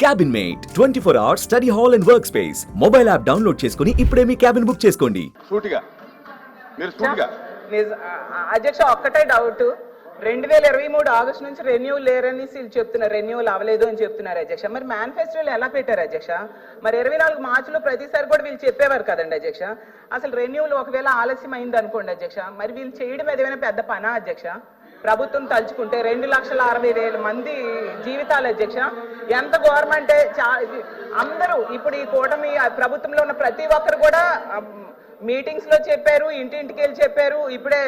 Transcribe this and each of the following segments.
Cabin Mate 24 hours study hall and work space mobile app download చేసుకుని ఇప్పుడే మీ cabin book చేసుకోండి. సూటిగా మీరు సూటిగా అధ్యక్ష ఒక్కటే డౌట్ 2023 ఆగస్టు నుంచి రెన్యూల్ లేరని చెప్తున్నారు, రెన్యూల్ అవ్వలేదు అని చెప్తున్నారు అధ్యక్ష. మరి మేనిఫెస్టోలో ఎలా పెట్టారు అధ్యక్ష? మరి 24 మార్చిలో ప్రతిసారి కూడా వీళ్ళు చెప్పేవారు కదండి అధ్యక్ష. అసలు రెన్యూల్ ఒకవేళ ఆలస్యం అయింది అనుకోండి అధ్యక్ష, మరి వీళ్ళు చేయడం ఏదైనా పెద్ద పనా అధ్యక్ష? ప్రభుత్వం తలుచుకుంటే 2,60,000 మంది జీవితాలు అధ్యక్ష. ఎంత గవర్నమెంటే అందరూ ఇప్పుడు ఈ కూటమి ప్రభుత్వంలో ఉన్న ప్రతి ఒక్కరు కూడా మీటింగ్స్ లో చెప్పారు, ఇంటింటికి వెళ్ళి చెప్పారు. ఇప్పుడే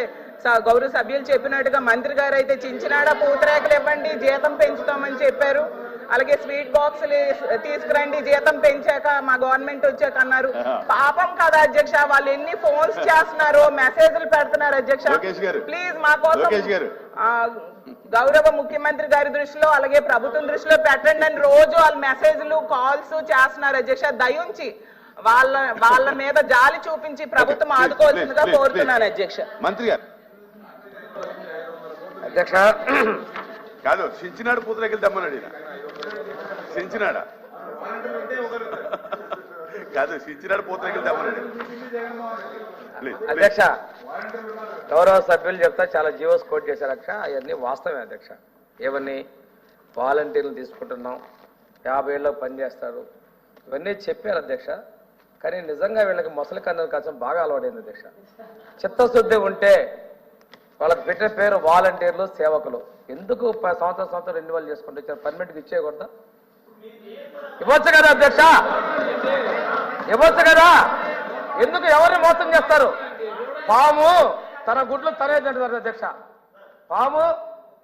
గౌరవ సభ్యులు చెప్పినట్టుగా మంత్రి గారు అయితే చించినాడ పూతరేకలు ఇవ్వండి, జీతం పెంచుతామని చెప్పారు. అలాగే స్వీట్ బాక్సులు తీసుకురండి, జీతం పెంచాక మా గవర్నమెంట్ వచ్చాక అన్నారు. పాపం కదా అధ్యక్ష, వాళ్ళు ఎన్ని ఫోన్స్ చేస్తున్నారు, మెసేజ్లు పెడుతున్నారు అధ్యక్ష. ప్లీజ్ మా కోసం గౌరవ ముఖ్యమంత్రి గారి దృష్టిలో అలాగే ప్రభుత్వం దృష్టిలో పెట్టండి అని రోజు వాళ్ళు మెసేజ్లు కాల్స్ చేస్తున్నారు అధ్యక్ష. దయించి వాళ్ళ మీద జాలి చూపించి ప్రభుత్వం ఆదుకోవాల్సిందిగా కోరుతున్నాను అధ్యక్ష. మంత్రి గారు అధ్యక్ష కాదు, సించినాడు పూతరేకలు తెమ్మన్నాడు. సించినాడా కాదు, సించినాడు పూతరేకలు తెమ్మన్నాడు. అధ్యక్ష గౌరవ సభ్యులు చెప్తా చాలా జీవోస్ కోట్ చేశారు అధ్యక్ష. అవన్నీ వాస్తవమే అధ్యక్ష. ఏమని వాలంటీర్లు తీసుకుంటున్నాం, 50 ఏళ్ళకి పనిచేస్తారు, ఇవన్నీ చెప్పారు అధ్యక్ష. కానీ నిజంగా వీళ్ళకి మొసలి కన్నుల కోసం బాగా అలవాడైంది అధ్యక్ష. చిత్తశుద్ధి ఉంటే వాళ్ళకి పెట్టిన పేరు వాలంటీర్లు, సేవకులు. ఎందుకు సంవత్సరం రెన్యువల్ చేసుకుంటూ ఇచ్చారు? పర్మిట్కి ఇచ్చేయకూడదా? ఇవ్వచ్చు కదా అధ్యక్ష, ఇవ్వచ్చు కదా. ఎందుకు ఎవరిని మోసం చేస్తారు? పాము తన గుడ్లు తనే తింటున్నారు అధ్యక్ష, పాము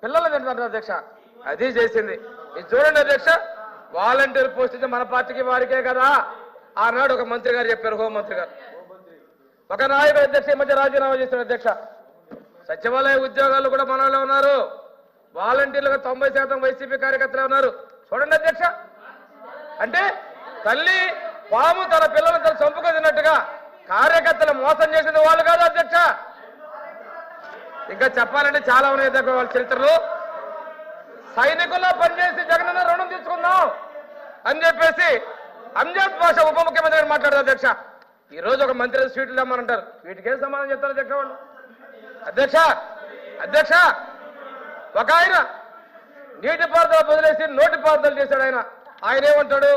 పిల్లలు తింటున్నారు అధ్యక్ష. అది చేసింది. ఇది చూడండి అధ్యక్ష, వాలంటీర్ పోస్ట్ ఇచ్చే మన పార్టీకి వారికే కదా. ఆనాడు ఒక మంత్రి గారు చెప్పారు, హోంమంత్రి గారు. ఒక నాయకుడు అధ్యక్ష ఈ మధ్య రాజీనామా చేశారు అధ్యక్ష. సచివాలయ ఉద్యోగాలు కూడా మనలో ఉన్నారు, వాలంటీర్లుగా 90% వైసీపీ కార్యకర్తలు ఉన్నారు. చూడండి అధ్యక్ష, అంటే తల్లి పాము తన పిల్లలు తన చంపుకు తిన్నట్టుగా కార్యకర్తలు మోసం చేసింది వాళ్ళు కాదు అధ్యక్ష. ఇంకా చెప్పాలంటే చాలా ఉన్నాయి అధ్యక్ష వాళ్ళ చరిత్రలు. సైనికుల్లో పనిచేసి జగనన్న రుణం తీసుకుందాం అని చెప్పేసి అంజాద్ భాష ఉప ముఖ్యమంత్రి గారు మాట్లాడారు అధ్యక్ష. ఈ రోజు ఒక మంత్రి స్వీట్లు తెమ్మనంటారు, వీటికి ఏం సమాధానం చెప్తారు అధ్యక్ష వాళ్ళు? అధ్యక్ష ఒక ఆయన నీటిపారుదల వదిలేసి నోటిపారుదల చేశాడు. ఆయన ఏమంటాడు?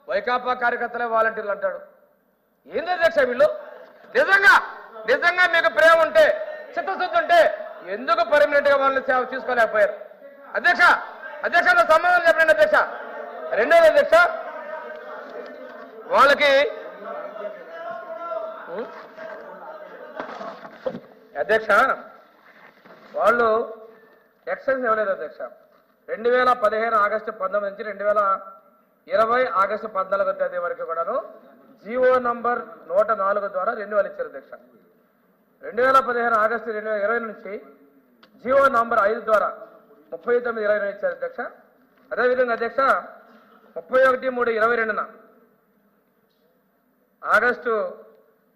వైకాపా కార్యకర్తలే వాలంటీర్లు అంటాడు. ఏంది అధ్యక్ష వీళ్ళు? నిజంగా మీకు ప్రేమ ఉంటే, చిత్తశుద్ధి ఉంటే ఎందుకు పర్మనెంట్ గా వాళ్ళని సేవ తీసుకోలేకపోయారు అధ్యక్ష? నా సమాధానం చెప్పండి అధ్యక్ష. రెండోది అధ్యక్ష, వాళ్ళకి అధ్యక్ష వాళ్ళు ఎక్సెన్స్ ఇవ్వలేదు అధ్యక్ష. 2015 ఆగస్టు 19 నుంచి 2020 ఆగస్టు 14వ తేదీ వరకు కూడాను జీవో నంబర్ 104 ద్వారా రెన్యువల్ ఇచ్చారు అధ్యక్ష. 2015 ఆగస్టు 2020 నుంచి జీవో నంబర్ 5 ద్వారా 39/20 ఇచ్చారు అధ్యక్ష. అదేవిధంగా అధ్యక్ష 31/3/22 ఆగస్టు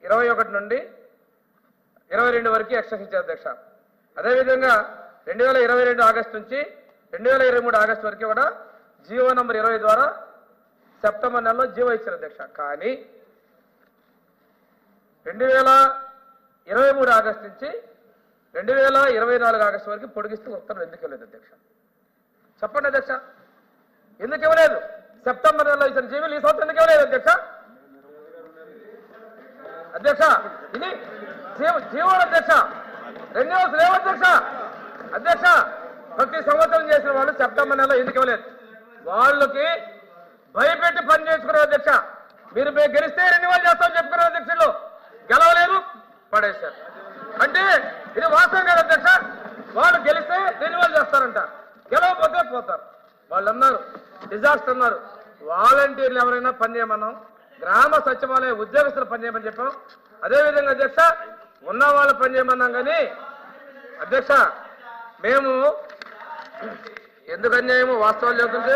21 నుండి 22 వరకు ఎక్స్టెన్షన్ ఇచ్చారు అధ్యక్ష. అదేవిధంగా 2022 ఆగస్టు నుంచి 2023 ఆగస్టు వరకు కూడా జీవో నంబర్ 20 ద్వారా సెప్టెంబర్ నెలలో జీవో ఇచ్చారు అధ్యక్ష. కానీ 2023 ఆగస్టు నుంచి 2024 ఆగస్టు వరకు పొడిగిస్తూ ఉత్తర్వులు ఎందుకు ఇవ్వలేదు అధ్యక్ష? చెప్పండి అధ్యక్ష, ఎందుకు ఇవ్వలేదు? సెప్టెంబర్ నెలలో ఇచ్చిన జీవోలు ఈ సంవత్సరం ఎందుకు ఇవ్వలేదు అధ్యక్ష? ఇది జీవోలు అధ్యక్ష, రెన్యూవల్స్ లేవు అధ్యక్ష. ప్రతి సంవత్సరం చేసిన వాళ్ళు సెప్టెంబర్ నెలలో ఎందుకు ఇవ్వలేదు? వాళ్ళకి భయపెట్టి పని చేసుకున్నారు అధ్యక్ష. మీరు గెలిస్తే రెన్యువల్ చేస్తామని చెప్పుకున్నారు అధ్యక్షులు, గెలవలేదు, పడేశారు. అంటే ఇది వాస్తవం కాదు అధ్యక్ష. వాళ్ళు గెలిస్తే రెన్యువల్ చేస్తారంట, గెలవకపోతే పోతారు. వాళ్ళు అన్నారు డిజాస్టర్ అన్నారు. వాలంటీర్లు ఎవరైనా పని చేయమన్నాం, గ్రామ సచివాలయ ఉద్యోగస్తులు పనిచేయమని చెప్పాం. అదేవిధంగా అధ్యక్ష ఉన్న వాళ్ళు పనిచేయమన్నాం. కానీ అధ్యక్ష మేము ఎందుకు అన్యాయము వాస్తవాలు చెబుతుంటే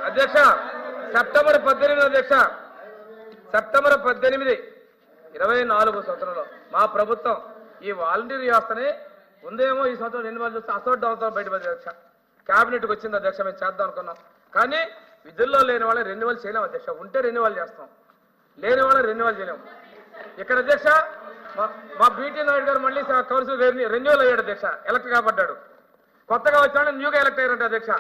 అధ్యక్ష సెప్టెంబర్ 18 అధ్యక్ష, సెప్టెంబర్ 18, 24 సంవత్సరంలో మా ప్రభుత్వం ఈ వాలంటీర్ వ్యవస్థని ఉందేమో ఈ సంవత్సరం రెన్యువల్ చూస్తే అసోట్ అవసరం బయటపడింది అధ్యక్ష. క్యాబినెట్కి వచ్చింది అధ్యక్ష, మేము చేద్దాం అనుకున్నాం. కానీ విధుల్లో లేని వాళ్ళని రెన్యువల్ చేయలేం అధ్యక్ష. ఉంటే రెన్యువల్ చేస్తాం, లేని వాళ్ళని రెన్యువల్ చేయలేము. ఇక్కడ అధ్యక్ష మా బీటీ నాయుడు గారు మళ్ళీ కౌన్సిల్ రెన్యువల్ అయ్యాడు అధ్యక్ష, ఎలక్ట్ కాబడ్డాడు. కొత్తగా వచ్చిన న్యూగా ఎలక్ట్ అయ్యారంట అధ్యక్ష.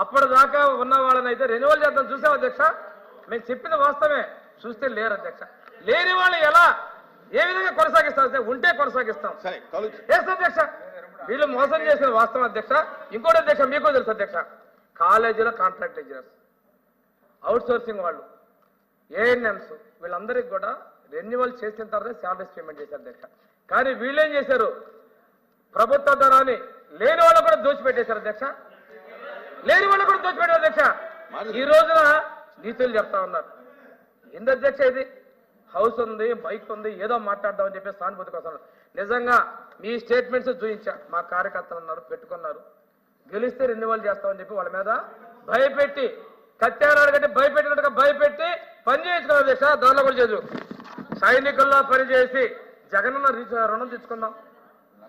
అప్పటిదాకా ఉన్న వాళ్ళని అయితే రెన్యువల్ చేద్దాం చూసాం అధ్యక్ష. మేము చెప్పింది వాస్తవమే, చూస్తే లేరు అధ్యక్ష. లేని వాళ్ళు ఎలా ఏ విధంగా కొనసాగిస్తాం? ఉంటే కొనసాగిస్తాం. సరే కౌలు చేస్తాం అధ్యక్ష. వీళ్ళు మోసం చేసిన వాస్తవం అధ్యక్ష. ఇంకోటి అధ్యక్ష, మీకు తెలుసు అధ్యక్ష, కాలేజీలో కాంట్రాక్ట్ ఇంజనీర్స్, అవుట్ సోర్సింగ్ వాళ్ళు, ఏఎన్ఎంస్, వీళ్ళందరికీ కూడా రెన్యువల్ చేసిన తర్వాత శాలరీస్ పేమెంట్ చేశారు అధ్యక్ష. కానీ వీళ్ళేం చేశారు? ప్రభుత్వ ధనాన్ని లేని వాళ్ళు కూడా దోచిపెట్టేశారు అధ్యక్ష. లేని వాళ్ళు కూడా దోచిపెట్టారు అధ్యక్ష. ఈ రోజున నీతులు చెప్తా ఉన్నారు. ఏంది అధ్యక్ష ఇది? హౌస్ ఉంది, బైక్ ఉంది, ఏదో మాట్లాడదామని చెప్పి సానుభూతి కోసం. నిజంగా మీ స్టేట్మెంట్స్ చూపించా, మా కార్యకర్తలు ఉన్నారు, పెట్టుకున్నారు, గెలిస్తే రెన్యువల్ చేస్తామని చెప్పి వాళ్ళ మీద భయపెట్టి, కత్యారాడు కంటే భయపెట్టినట్టుగా భయపెట్టి పని చేయించుకున్నాం అధ్యక్ష. దానిలో కూడా చేసు సైనికుల్లో పనిచేసి జగనన్న రుణం తెచ్చుకుందాం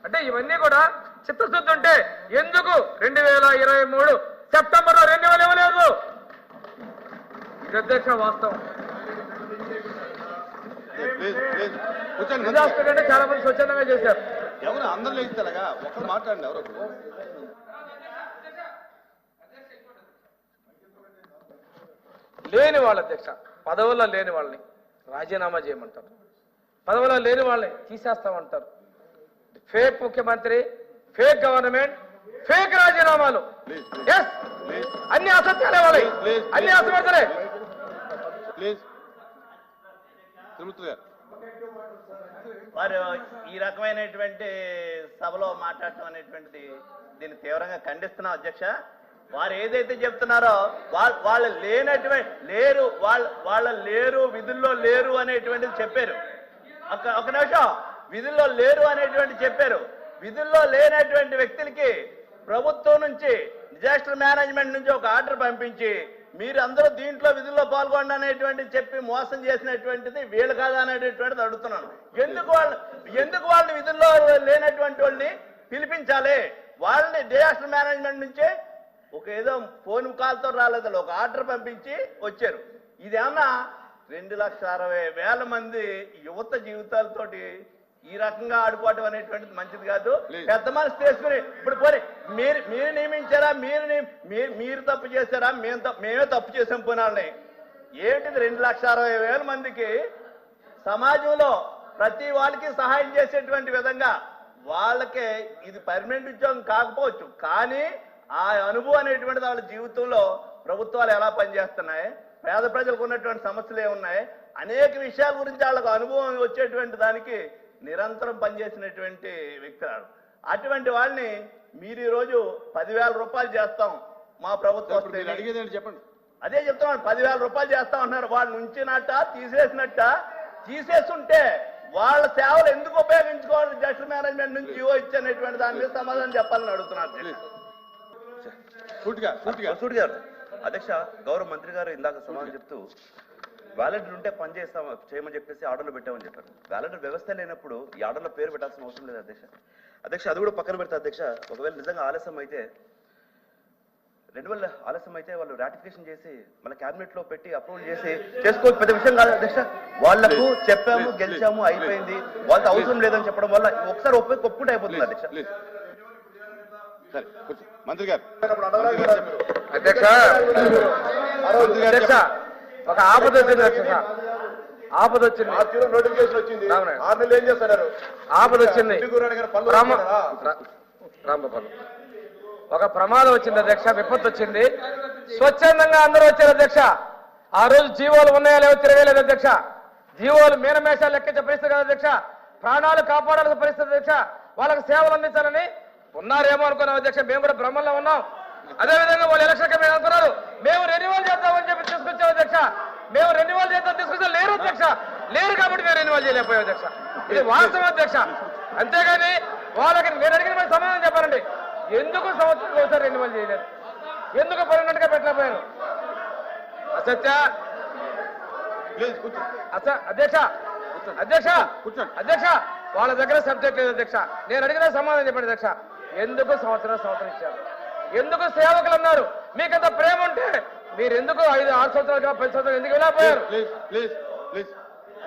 అంటే ఇవన్నీ కూడా చిత్తశుద్ధి ఉంటే ఎందుకు 2023 సెప్టెంబర్లో రెన్యువల్ ఇవ్వలేదు? ఇది అధ్యక్ష వాస్తవం. కూర్చోండి. అంటే చాలా మంది స్వచ్ఛందంగా చేశారు. ఎవరు అందరూ లేస్తారా? ఒక్కరు మాట్లాడండి. ఎవరు లేని వాళ్ళ అధ్యక్ష, పదవుల్లో లేని వాళ్ళని రాజీనామా చేయమంటారు, పదవుల్లో లేని వాళ్ళని తీసేస్తామంటారు. ఫేక్ ముఖ్యమంత్రి, ఫేక్ గవర్నమెంట్, ఫేక్ రాజీనామాలు. అన్ని అసత్యాలే వాళ్ళే, అన్ని అసమర్థలే. ప్లీజ్ తిరుమూర్తి గారు. వారు ఈ రకమైనటువంటి సభలో మాట్లాడటం అనేటువంటిది దీన్ని తీవ్రంగా ఖండిస్తున్నాం అధ్యక్ష. వారు ఏదైతే చెప్తున్నారో వాళ్ళు లేరు, వాళ్ళ లేరు, విధుల్లో లేరు అనేటువంటిది చెప్పారు. ఒక నిమిషం, విధుల్లో లేరు అనేటువంటి చెప్పారు. విధుల్లో లేనటువంటి వ్యక్తులకి ప్రభుత్వం నుంచి, డిజాస్టర్ మేనేజ్మెంట్ నుంచి ఒక ఆర్డర్ పంపించి మీరు అందరూ దీంట్లో విధుల్లో పాల్గొండి అనేటువంటి చెప్పి మోసం చేసినటువంటిది వీళ్ళు కాదా అనేటువంటిది అడుగుతున్నాను. ఎందుకు వాళ్ళని విధుల్లో లేనటువంటి వాళ్ళని పిలిపించాలి? వాళ్ళని డిజాస్టర్ మేనేజ్మెంట్ నుంచే ఒక ఏదో ఫోన్ కాల్తో రాలేదు, ఒక ఆర్డర్ పంపించి వచ్చారు. ఇదేమన్నా 2,60,000 మంది యువత జీవితాలతోటి ఈ రకంగా ఆడుకోవటం అనేటువంటిది మంచిది కాదు. పెద్ద మనసు తీసుకుని ఇప్పుడు పోనీ మీరు నియమించారా, మీరు తప్పు చేశారా, మేమే తప్పు చేసాం పోనాలని. ఏంటిది 2,60,000 మందికి సమాజంలో ప్రతి వాళ్ళకి సహాయం చేసేటువంటి విధంగా వాళ్ళకే ఇది పర్మనెంట్ ఉద్యోగం కాకపోవచ్చు, కానీ ఆ అనుభవం అనేటువంటిది వాళ్ళ జీవితంలో ప్రభుత్వాలు ఎలా పనిచేస్తున్నాయి, పేద ప్రజలకు ఉన్నటువంటి సమస్యలు ఏమున్నాయి, అనేక విషయాల గురించి వాళ్ళకు అనుభవం వచ్చేటువంటి దానికి నిరంతరం పనిచేసినటువంటి వ్యక్తులు. అటువంటి వాళ్ళని మీరు ఈరోజు 10,000 రూపాయలు చేస్తాం మా ప్రభుత్వం అడిగేదండి చెప్పండి. అదే చెప్తున్నాను, 10,000 రూపాయలు చేస్తాం అన్నారు. వాళ్ళు ఉంచినట్ట తీసేస్తుంటే వాళ్ళ సేవలు ఎందుకు ఉపయోగించుకోవాలి? డిజాస్టర్ మేనేజ్మెంట్ నుంచి జీవో ఇచ్చనేటువంటి దాని మీద సమాధానం చెప్పాలని అడుగుతున్నారు. సూటి గారు. అధ్యక్ష, గౌరవ మంత్రి గారు ఇందాక సమాధానం చెప్తూ వాలంటీర్ ఉంటే పని చేయమని చెప్పేసి ఆర్డర్లు పెట్టామని చెప్పారు. వాలంటీర్ వ్యవస్థ లేనప్పుడు ఈ ఆర్డర్లో పేరు పెట్టాల్సిన అవసరం లేదు అధ్యక్ష. అది కూడా పక్కన పెడతా అధ్యక్ష. ఒకవేళ నిజంగా ఆలస్యం అయితే వాళ్ళు రాటిఫికేషన్ చేసి మన క్యాబినెట్ లో పెట్టి అప్రూవల్ చేసి చేసుకోవచ్చు, పెద్ద విషయం కాదు అధ్యక్ష. వాళ్లకు చెప్పాము, గెలిచాము, అయిపోయింది, వాళ్ళతో అవసరం లేదని చెప్పడం వల్ల ఒకసారి ఒప్పుకుంటే అయిపోతుంది అధ్యక్ష. మంత్రి గారు. అధ్యక్ష ఒక ఆపద వచ్చింది అధ్యక్ష. ఆపద వచ్చింది, నోటిఫికేషన్ వచ్చింది. 6 నెలలు ఏం చేస్తున్నారు? ఆపద వచ్చింది, ఒక ప్రమాదం వచ్చింది అధ్యక్ష, విపత్తు వచ్చింది. స్వచ్ఛందంగా అందరూ వచ్చారు అధ్యక్ష. ఆ రోజు జీవోలు ఉన్నాయా లేవో తిరగలేదు అధ్యక్ష. జీవోలు మీనమేషాలు లెక్కించే పరిస్థితి కాదు అధ్యక్ష. ప్రాణాలు కాపాడాల్సిన పరిస్థితి అధ్యక్ష. వాళ్ళకి సేవలు అందించాలని ఉన్నారేమో అనుకున్నాం అధ్యక్ష. మేము కూడా భ్రమంలో ఉన్నాం. అదేవిధంగా వాళ్ళు ఎలక్షన్ కమిటీ అనుకున్నారు మేము రెన్యువల్ చేద్దామని చెప్పి తీసుకొచ్చాం అధ్యక్ష. మేము రెన్యువల్ చేద్దాం తీసుకొచ్చా, లేరు అధ్యక్ష. లేరు కాబట్టి మేము రెన్యువల్ చేయలేకపోయాం అధ్యక్ష. ఇది వాస్తవం అధ్యక్ష. అంతేగాని వాళ్ళకి నేను అడిగిన సమాధానం చెప్పాలండి. ఎందుకు సంవత్సరం ఒకసారి రెన్యువల్ చేయలేదు? ఎందుకు పర్మనెంట్ గా పెట్టలేకపోయారు? అధ్యక్ష వాళ్ళ దగ్గర సబ్జెక్ట్ లేదు అధ్యక్ష. నేను అడిగిన సమాధానం చెప్పండి అధ్యక్ష. ఎందుకు సంవత్సరం ఇచ్చారు? ఎందుకు సేవకులు అన్నారు? మీకంత ప్రేమ ఉంటే మీరు ఎందుకు 5-6 సంవత్సరాలుగా 10 సంవత్సరాలు ఎందుకు వెళ్ళిపోయారు? ప్లీజ్ ప్లీజ్ ప్లీజ్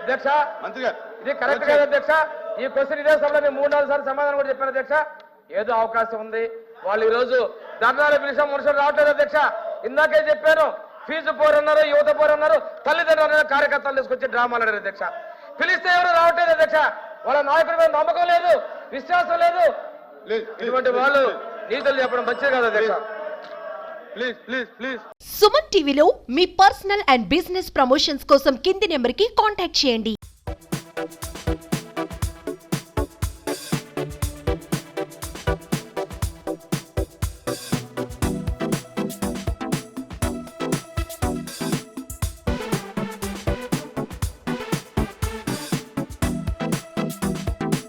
అధ్యక్ష, మంత్రి గారు ఇది కరెక్ట్ కాదు అధ్యక్ష. ఈ క్వశ్చన్ ఇదే సభలో నేను 3-4 సార్లు సమాధానం కూడా చెప్పాను అధ్యక్ష. ఏదో అవకాశం ఉంది, వాళ్ళు ఈ రోజు ధర్నాలు పిలిచాం, మనుషులు రావట్లేదు అధ్యక్ష. ఇందాకే చెప్పాను, ఫీజు పోరన్నారు, యువత పోరన్నారు, తల్లిదండ్రులు కార్యకర్తలు తీసుకొచ్చి డ్రామాలు ఆడారు అధ్యక్ష. పిలిస్తే ఎవరు రావట్లేదు అధ్యక్ష. వాళ్ళ నాయకుడి మీద నమ్మకం లేదు, విశ్వాసం లేదు. ప్లీజ్ ఇటువంటి వాళ్ళు నీతులు చెప్పడం మంచిది కాదు అధ్యక్ష. ప్లీజ్ ప్లీజ్ ప్లీజ్ సుమన్ టీవీలో మీ పర్సనల్ అండ్ బిజినెస్ ప్రమోషన్స్ కోసం కింది నెంబర్కి కాంటాక్ట్ చేయండి.